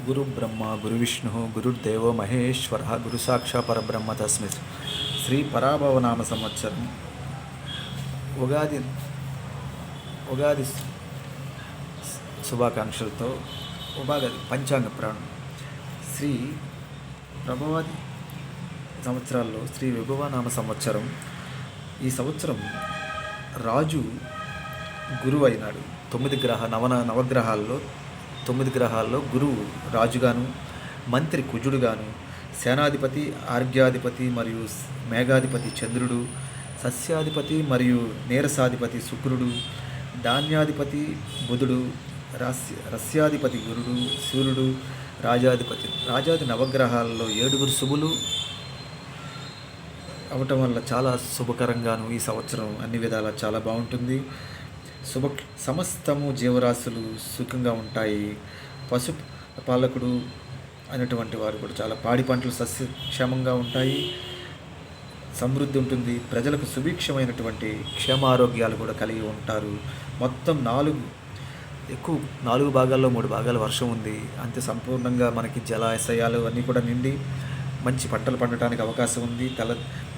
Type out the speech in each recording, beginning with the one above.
గురు బ్రహ్మ గురు విష్ణు గురుర్దేవో మహేశ్వర గురు సాక్షా పరబ్రహ్మ తస్మై శ్రీ పరాభవనామ సంవత్సరం ఉగాది ఉగాది శుభాకాంక్షలతో ఉగాది పంచాంగ ప్రాణం శ్రీ ప్రభవాది సంవత్సరాల్లో శ్రీ విభవనామ సంవత్సరం. ఈ సంవత్సరం రాజు గురువు అయినాడు. నవగ్రహాల్లో 9 గ్రహాల్లో గురువు రాజుగాను, మంత్రి కుజుడుగాను, సేనాధిపతి ఆర్ఘ్యాధిపతి మరియు మేఘాధిపతి చంద్రుడు, సస్యాధిపతి మరియు నీరసాధిపతి శుక్రుడు, ధాన్యాధిపతి బుధుడు, రస్యాధిపతి గురుడు, సూర్యుడు, రాజాది నవగ్రహాల్లో 7 శుభులు అవటం వల్ల చాలా శుభకరంగాను ఈ సంవత్సరం అన్ని విధాలా చాలా బాగుంటుంది. సమస్తము జీవరాశులు సుఖంగా ఉంటాయి. పశు పాలకుడు అనేటువంటి వారు కూడా చాలా పాడి పంటలు సస్యక్షేమంగా ఉంటాయి, సమృద్ధి ఉంటుంది. ప్రజలకు సుభిక్షమైనటువంటి క్షేమారోగ్యాలు కూడా కలిగి ఉంటారు. మొత్తం 4 భాగాల్లో 3 భాగాలు వర్షం ఉంది. అంతే సంపూర్ణంగా మనకి జలాశయాలు అన్నీ కూడా నిండి మంచి పంటలు పండటానికి అవకాశం ఉంది.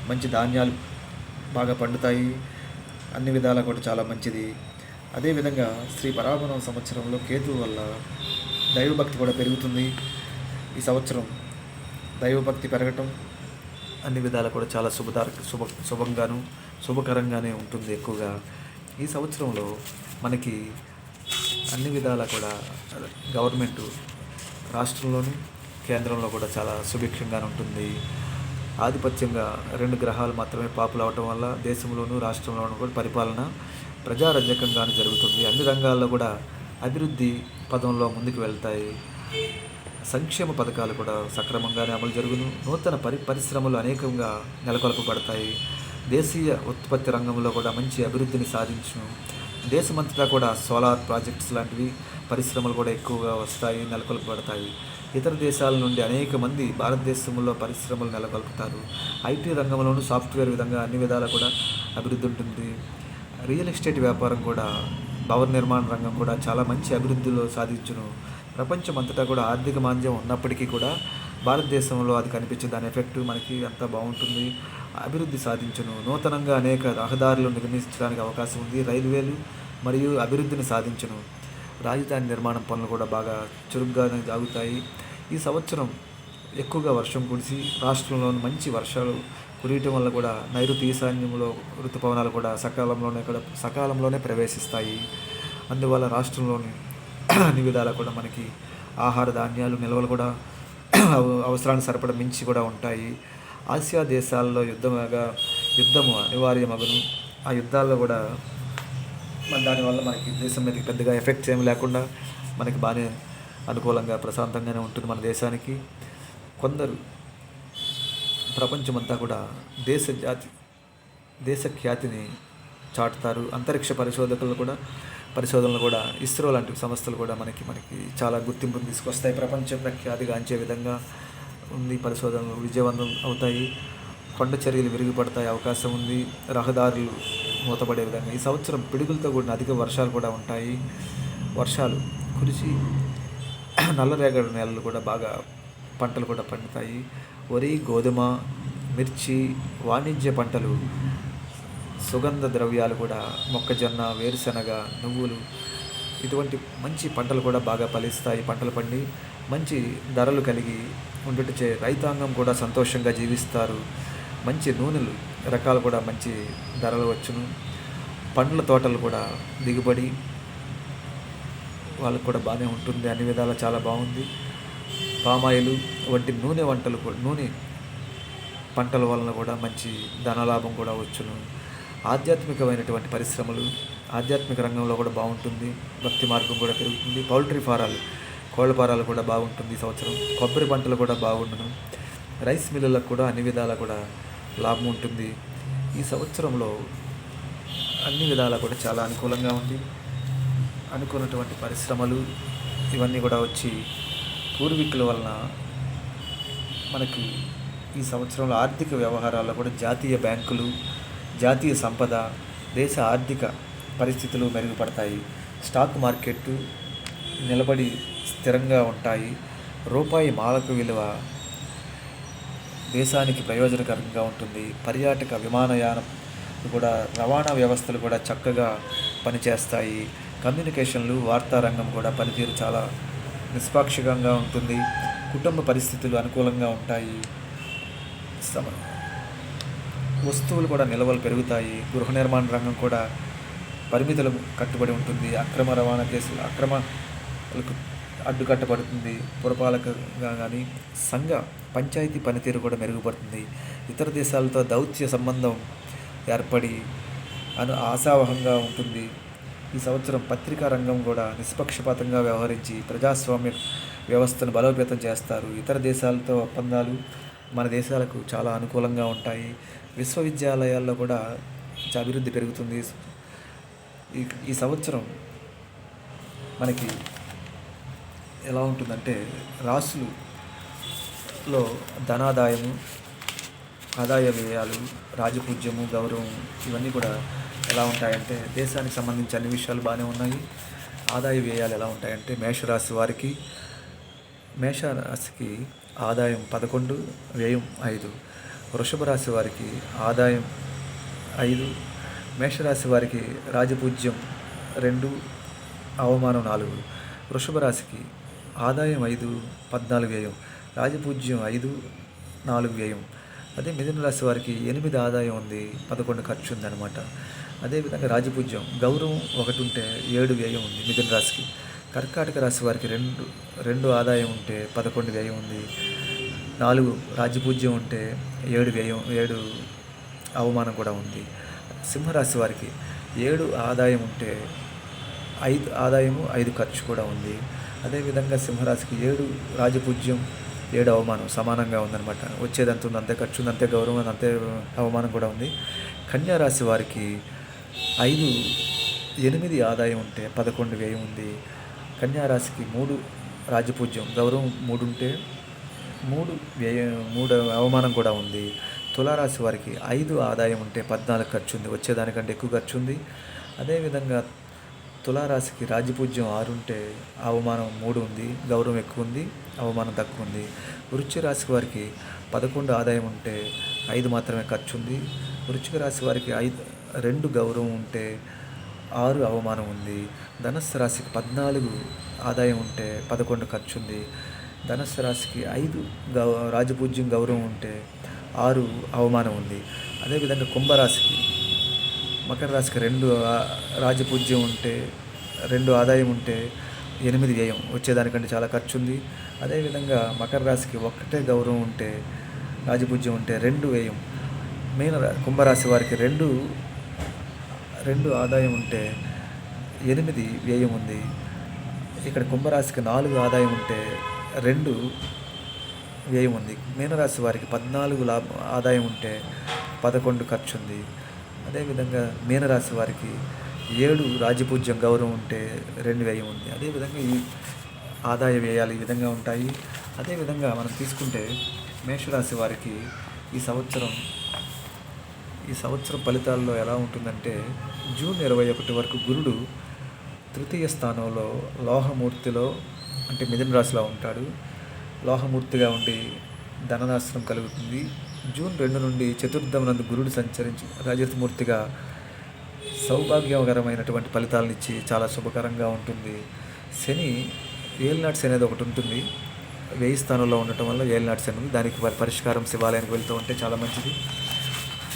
మంచి ధాన్యాలు బాగా పండుతాయి. అన్ని విధాలా కూడా చాలా మంచిది. అదేవిధంగా శ్రీ పరాభవనం సంవత్సరంలో కేతువు వల్ల దైవభక్తి కూడా పెరుగుతుంది. ఈ సంవత్సరం దైవభక్తి పెరగటం అన్ని విధాలా కూడా చాలా శుభంగాను శుభకరంగానే ఉంటుంది. ఎక్కువగా ఈ సంవత్సరంలో మనకి అన్ని విధాలా కూడా గవర్నమెంటు రాష్ట్రంలోను కేంద్రంలో కూడా చాలా సుభిక్షంగానే ఉంటుంది. ఆధిపత్యంగా 2 గ్రహాలు మాత్రమే పాపులు అవటం వల్ల దేశంలోనూ రాష్ట్రంలోనూ కూడా పరిపాలన ప్రజారంజకంగానే జరుగుతుంది. అన్ని రంగాల్లో కూడా అభివృద్ధి పదంలో ముందుకు వెళ్తాయి. సంక్షేమ పథకాలు కూడా సక్రమంగానే అమలు జరుగును. నూతన పరిశ్రమలు అనేకంగా నెలకొల్పబడతాయి. దేశీయ ఉత్పత్తి రంగంలో కూడా మంచి అభివృద్ధిని సాధించును. దేశమంతటా కూడా సోలార్ ప్రాజెక్ట్స్ లాంటివి పరిశ్రమలు కూడా ఎక్కువగా వస్తాయి, నెలకొల్పబడతాయి. ఇతర దేశాల నుండి అనేక మంది భారతదేశంలో పరిశ్రమలు నెలకొల్పుతారు. ఐటీ రంగంలోనూ సాఫ్ట్వేర్ విధంగా అన్ని విధాలా కూడా అభివృద్ధి ఉంటుంది. రియల్ ఎస్టేట్ వ్యాపారం కూడా, భవన నిర్మాణ రంగం కూడా చాలా మంచి అభివృద్ధిలో సాధించును. ప్రపంచం అంతటా కూడా ఆర్థిక మాంద్యం ఉన్నప్పటికీ కూడా భారతదేశంలో అది కనిపించే దాని ఎఫెక్ట్ మనకి అంతా బాగుంటుంది, అభివృద్ధి సాధించును. నూతనంగా అనేక రహదారులు నిర్మించడానికి అవకాశం ఉంది. రైల్వేలు మరియు అభివృద్ధిని సాధించును. రాజధాని నిర్మాణం పనులు కూడా బాగా చురుగ్గానే సాగుతాయి. ఈ సంవత్సరం ఎక్కువగా వర్షం కురిసి రాష్ట్రంలోని మంచి వర్షాలు కురియటం వల్ల కూడా నైరుతి ఈశాన్యంలో ఋతుపవనాలు కూడా సకాలంలోనే ప్రవేశిస్తాయి. అందువల్ల రాష్ట్రంలోని అన్ని విధాలా కూడా మనకి ఆహార ధాన్యాలు నిల్వలు కూడా అవసరానికి సరిపడ మించి కూడా ఉంటాయి. ఆసియా దేశాల్లో యుద్ధము అనివార్యమగును. ఆ యుద్ధాల్లో కూడా దానివల్ల మనకి దేశం మీదకి పెద్దగా ఎఫెక్ట్స్ ఏమి లేకుండా మనకి బాగానే అనుకూలంగా ప్రశాంతంగానే ఉంటుంది మన దేశానికి. కొందరు ప్రపంచమంతా కూడా దేశ ఖ్యాతిని చాటుతారు. అంతరిక్ష పరిశోధనలు కూడా ఇస్రో లాంటి సంస్థలు కూడా మనకి చాలా గుర్తింపును తీసుకొస్తాయి. ప్రపంచ ప్రఖ్యాతిగాంచే విధంగా ఉంది. పరిశోధనలు విజయవంతం అవుతాయి. కొండ చర్యలు విరిగిపడతాయి, అవకాశం ఉంది. రహదారులు మూతపడే విధంగా ఈ సంవత్సరం పిడుగులతో కూడిన అధిక వర్షాలు కూడా ఉంటాయి. వర్షాలు కురిసి నల్లరేగడి నేలలు కూడా బాగా పంటలు కూడా పండుతాయి. వరి, గోధుమ, మిర్చి, వాణిజ్య పంటలు, సుగంధ ద్రవ్యాలు కూడా మొక్కజొన్న, వేరుశనగ, నువ్వులు ఇటువంటి మంచి పంటలు కూడా బాగా ఫలిస్తాయి. పంటలు పండి మంచి ధరలు కలిగి ఉండుటచే రైతాంగం కూడా సంతోషంగా జీవిస్తారు. మంచి నూనెలు రకాలు కూడా మంచి ధరలు వచ్చును. పండ్ల తోటలు కూడా దిగుబడి వాళ్ళకు కూడా బాగానే ఉంటుంది. అన్ని విధాలా చాలా బాగుంది. పామాయిలు వంటి నూనె పంటల వలన కూడా మంచి ధనలాభం కూడా వచ్చును. ఆధ్యాత్మికమైనటువంటి పరిశ్రమలు, ఆధ్యాత్మిక రంగంలో కూడా బాగుంటుంది. భక్తి మార్గం కూడా పెరుగుతుంది. పౌల్ట్రీ ఫారాలు, కోళ్ళ ఫారాలు కూడా బాగుంటుంది ఈ సంవత్సరం. కొబ్బరి పంటలు కూడా బాగుండును. రైస్ మిల్లులకు కూడా అన్ని విధాలా కూడా లాభం ఉంటుంది. ఈ సంవత్సరంలో అన్ని విధాలా కూడా చాలా అనుకూలంగా ఉంది. అనుకున్నటువంటి పరిశ్రమలు ఇవన్నీ కూడా వచ్చి పూర్వీకుల వలన మనకి ఈ సంవత్సరంలో ఆర్థిక వ్యవహారాల్లో కూడా జాతీయ బ్యాంకులు, జాతీయ సంపద, దేశ ఆర్థిక పరిస్థితులు మెరుగుపడతాయి. స్టాక్ మార్కెట్టు నిలబడి స్థిరంగా ఉంటాయి. రూపాయి మాలకు విలువ దేశానికి ప్రయోజనకరంగా ఉంటుంది. పర్యాటక విమానయానం కూడా, రవాణా వ్యవస్థలు కూడా చక్కగా పనిచేస్తాయి. కమ్యూనికేషన్లు, వార్తారంగం కూడా పనితీరు చాలా నిష్పాక్షికంగా ఉంటుంది. కుటుంబ పరిస్థితులు అనుకూలంగా ఉంటాయి. వస్తువులు కూడా నిల్వలు పెరుగుతాయి. గృహ నిర్మాణ రంగం కూడా పరిమితులకు కట్టుబడి ఉంటుంది. అక్రమ రవాణా కేసులు, అక్రమాలకు అడ్డుకట్టబడుతుంది. పురపాలకంగా కానీ సంఘ పంచాయతీ పనితీరు కూడా మెరుగుపడుతుంది. ఇతర దేశాలతో దౌత్య సంబంధం ఏర్పడి ఆశావహంగా ఉంటుంది. ఈ సంవత్సరం పత్రికా రంగం కూడా నిష్పక్షపాతంగా వ్యవహరించి ప్రజాస్వామ్య వ్యవస్థను బలోపేతం చేస్తారు. ఇతర దేశాలతో ఒప్పందాలు మన దేశాలకు చాలా అనుకూలంగా ఉంటాయి. విశ్వవిద్యాలయాల్లో కూడా అభివృద్ధి పెరుగుతుంది. ఈ సంవత్సరం మనకి ఎలా ఉంటుందంటే, రాసులలో ధనాదాయము, ఆదాయ వ్యయాలు, రాజపూజ్యము, గౌరవం ఇవన్నీ కూడా ఎలా ఉంటాయంటే, దేశానికి సంబంధించి అన్ని విషయాలు బాగానే ఉన్నాయి. ఆదాయ వ్యయాలు ఎలా ఉంటాయంటే, మేషరాశికి ఆదాయం 11, వ్యయం 5. వృషభ రాశి వారికి ఆదాయం 5, మేషరాశి వారికి రాజపూజ్యం 2, అవమానం 4. వృషభ రాశికి ఆదాయం 5, 14 వ్యయం, రాజపూజ్యం 5, 4 వ్యయం. అదే మిథున రాశి వారికి 8 ఆదాయం ఉంది, 11 ఖర్చు ఉందన్నమాట. అదేవిధంగా రాజపూజ్యం, గౌరవం 1 ఉంటే 7 వ్యయం ఉంది మిథున రాశికి. కర్కాటక రాశి వారికి 2 ఆదాయం ఉంటే 11 వ్యయం ఉంది, 4 రాజపూజ్యం ఉంటే 7 అవమానం కూడా ఉంది. సింహరాశి వారికి 7 ఆదాయం ఉంటే 5 ఆదాయము, 5 ఖర్చు కూడా ఉంది. అదేవిధంగా సింహరాశికి 7 రాజపూజ్యం, 7 అవమానం సమానంగా ఉందన్నమాట. వచ్చేదంత ఉంది, అంతే ఖర్చు ఉంది, అంతే గౌరవం, అంతే అవమానం కూడా ఉంది. కన్యా రాశి వారికి 8 ఆదాయం ఉంటే 11 వ్యయం ఉంది. కన్యా రాశికి 3 రాజపూజ్యం, గౌరవం 3 ఉంటే 3 అవమానం కూడా ఉంది. తులారాశి వారికి 5 ఆదాయం ఉంటే 14 ఖర్చు ఉంది, వచ్చేదానికంటే ఎక్కువ ఖర్చు ఉంది. అదేవిధంగా తులారాశికి రాజపూజ్యం 6 ఉంటే అవమానం 3 ఉంది, గౌరవం ఎక్కువ ఉంది, అవమానం తక్కువ ఉంది. వృశ్చిక రాశి వారికి 11 ఆదాయం ఉంటే 5 మాత్రమే ఖర్చు ఉంది. వృశ్చిక రాశి వారికి 2 గౌరవం ఉంటే 6 అవమానం ఉంది. ధనుస్సు రాశికి 14 ఆదాయం ఉంటే 11 ఖర్చు ఉంది. ధనుస్సు రాశికి 5 రాజపూజ్యం, గౌరవం ఉంటే 6 అవమానం ఉంది. అదేవిధంగా కుంభరాశికి, మకర రాశికి 2 రాజపూజ్యం ఉంటే 2 ఆదాయం ఉంటే 8 వ్యయం, వచ్చేదానికంటే చాలా ఖర్చు ఉంది. అదేవిధంగా మకర రాశికి 1 గౌరవం ఉంటే రాజపూజ్యం ఉంటే 2 వ్యయం. కుంభరాశి వారికి 2 ఆదాయం ఉంటే 8 వ్యయం ఉంది. ఇక్కడ కుంభరాశికి 4 ఆదాయం ఉంటే 2 వ్యయం ఉంది. మీనరాశి వారికి 14 ఆదాయం ఉంటే 11 ఖర్చు ఉంది. అదేవిధంగా మీనరాశి వారికి 7 రాజపూజ్యం, గౌరవం ఉంటే 2 వ్యయం ఉంది. అదేవిధంగా ఈ ఆదాయ వ్యయాలు ఈ విధంగా ఉంటాయి. అదేవిధంగా మనం తీసుకుంటే మేషరాశి వారికి ఈ సంవత్సరం ఫలితాల్లో ఎలా ఉంటుందంటే, జూన్ 21 వరకు గురుడు 3వ స్థానంలో లోహమూర్తిలో, అంటే మిథున రాశిలో ఉంటాడు. లోహమూర్తిగా ఉండి ధననాశనం కలుగుతుంది. జూన్ 2 నుండి చతుర్థం నందు గురుడు సంచరించి రజతమూర్తిగా సౌభాగ్యకరమైనటువంటి ఫలితాలను ఇచ్చి చాలా శుభకరంగా ఉంటుంది. శని, ఏలినాటి శని అనేది ఒకటి ఉంటుంది. 1000 స్థానంలో ఉండటం వల్ల ఏలినాటి శని ఉంది. దానికి పరిష్కారం శివాలయానికి వెళ్తూ ఉంటే చాలా మంచిది.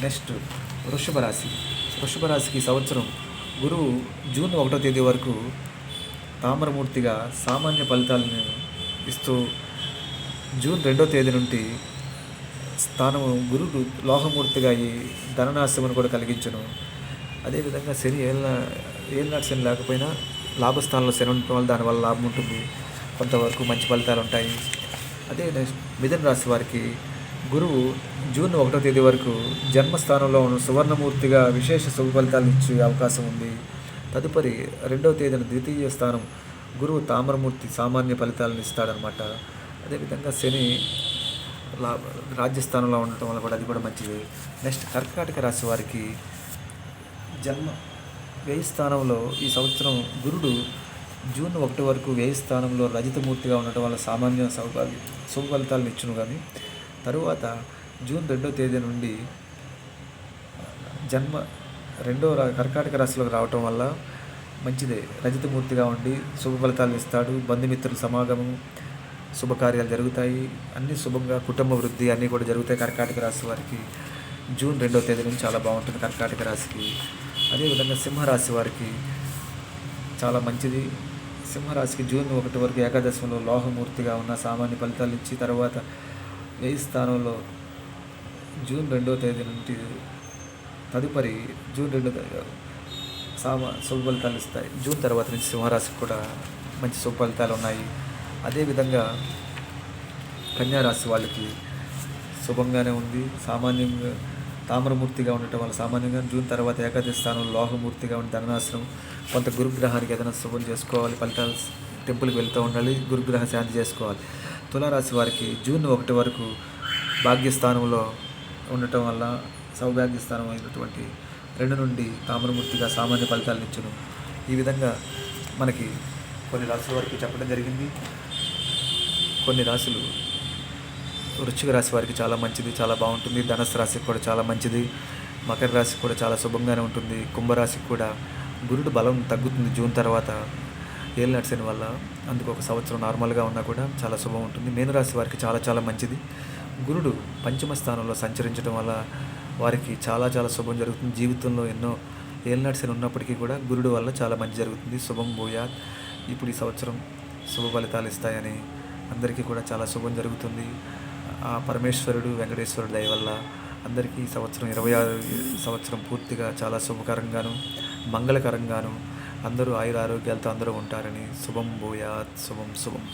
నెక్స్ట్ వృషభ రాశికి ఈ సంవత్సరం గురువు జూన్ 1వ తేదీ వరకు తామరమూర్తిగా సామాన్య ఫలితాలను ఇస్తూ, జూన్ 2వ తేదీ నుండి స్థానము గురుడు లోహమూర్తిగా ఈ ధననాశమును కూడా కలిగించును. అదేవిధంగా శని ఏలినాటి శని లేకపోయినా లాభస్థానంలో శని ఉండటం వల్ల దానివల్ల లాభం ఉంటుంది, కొంతవరకు మంచి ఫలితాలు ఉంటాయి. అదే మిథున రాశి వారికి గురువు జూన్ 1వ తేదీ వరకు జన్మస్థానంలో ఉన్న సువర్ణమూర్తిగా విశేష శుభ ఫలితాలను ఇచ్చే అవకాశం ఉంది. తదుపరి 2వ తేదీన ద్వితీయ స్థానం గురువు తామరమూర్తి సామాన్య ఫలితాలను ఇస్తాడనమాట. అదేవిధంగా శని రాజ్యస్థానంలో ఉండటం వల్ల కూడా అది కూడా మంచిది. నెక్స్ట్ కర్కాటక రాశి వారికి జన్మ 1000 స్థానంలో ఈ సంవత్సరం గురుడు జూన్ 1 వరకు వ్యయ స్థానంలో రజితమూర్తిగా ఉండటం వల్ల సామాన్య శుభ ఫలితాలను ఇచ్చును. కానీ తరువాత జూన్ 2వ తేదీ నుండి జన్మ కర్కాటక రాశిలోకి రావటం వల్ల మంచిదే. రజితమూర్తిగా ఉండి శుభ ఫలితాలను ఇస్తాడు. బంధుమిత్రుల సమాగమం, శుభకార్యాలు జరుగుతాయి. అన్నీ శుభంగా, కుటుంబ వృద్ధి అన్నీ కూడా జరుగుతాయి. కర్కాటక రాశి వారికి జూన్ 2వ తేదీ నుంచి చాలా బాగుంటుంది కర్కాటక రాశికి. అదేవిధంగా సింహరాశి వారికి చాలా మంచిది. సింహరాశికి జూన్ 1 వరకు ఏకాదశంలో లోహమూర్తిగా ఉన్న సామాన్య ఫలితాలు ఇచ్చి, తర్వాత వ్యయ స్థానంలో జూన్ 2వ తేదీ నుండి తదుపరి జూన్ 2 శుభ ఫలితాలు ఇస్తాయి. జూన్ తర్వాత నుంచి సింహరాశికి కూడా మంచి శుభ ఫలితాలు ఉన్నాయి. అదేవిధంగా కన్యారాశి వాళ్ళకి శుభంగానే ఉంది. సామాన్యంగా తామ్రమూర్తిగా ఉండటం వల్ల సామాన్యంగా జూన్ తర్వాత ఏకాదశి స్థానంలో లోహమూర్తిగా ఉండి ధననాశనం. కొంత గురుగ్రహానికి ఏదైనా శుభం చేసుకోవాలి, ఫలితాలు టెంపుల్కి వెళ్తూ ఉండాలి, గురుగ్రహ శాంతి చేసుకోవాలి. తులారాశి వారికి జూన్ 1 వరకు భాగ్యస్థానంలో ఉండటం వల్ల సౌభాగ్య స్థానం అయినటువంటి 2 నుండి తామ్రమూర్తిగా సామాన్య ఫలితాలను ఇచ్చును. ఈ విధంగా మనకి కొన్ని రాశుల వరకు చెప్పడం జరిగింది. కొన్ని రాశులు వృశ్చిక రాశి వారికి చాలా మంచిది, చాలా బాగుంటుంది. ధనుస్సు రాశికి కూడా చాలా మంచిది. మకర రాశికి కూడా చాలా శుభంగానే ఉంటుంది. కుంభరాశికి కూడా గురుడు బలం తగ్గుతుంది జూన్ తర్వాత ఏలినాటి శని వల్ల. అందుకు ఒక సంవత్సరం నార్మల్గా ఉన్నా కూడా చాలా శుభం ఉంటుంది. మీనరాశి వారికి చాలా చాలా మంచిది. గురుడు పంచమ స్థానంలో సంచరించడం వల్ల వారికి చాలా చాలా శుభం జరుగుతుంది. జీవితంలో ఎన్నో ఏలినాటి శని ఉన్నప్పటికీ కూడా గురుడు వల్ల చాలా మంచి జరుగుతుంది. శుభం భూయాత్. ఇప్పుడు ఈ సంవత్సరం శుభ ఫలితాలు ఇస్తాయని అందరికీ కూడా చాలా శుభం జరుగుతుంది. ఆ పరమేశ్వరుడు, వెంకటేశ్వరుడు దయ వల్ల అందరికీ ఈ సంవత్సరం 26 సంవత్సరం పూర్తిగా చాలా శుభకరంగాను, మంగళకరంగాను అందరూ ఆయుర ఆరోగ్యాలతో అందరూ ఉంటారని. శుభం భూయాత్. శుభం శుభం.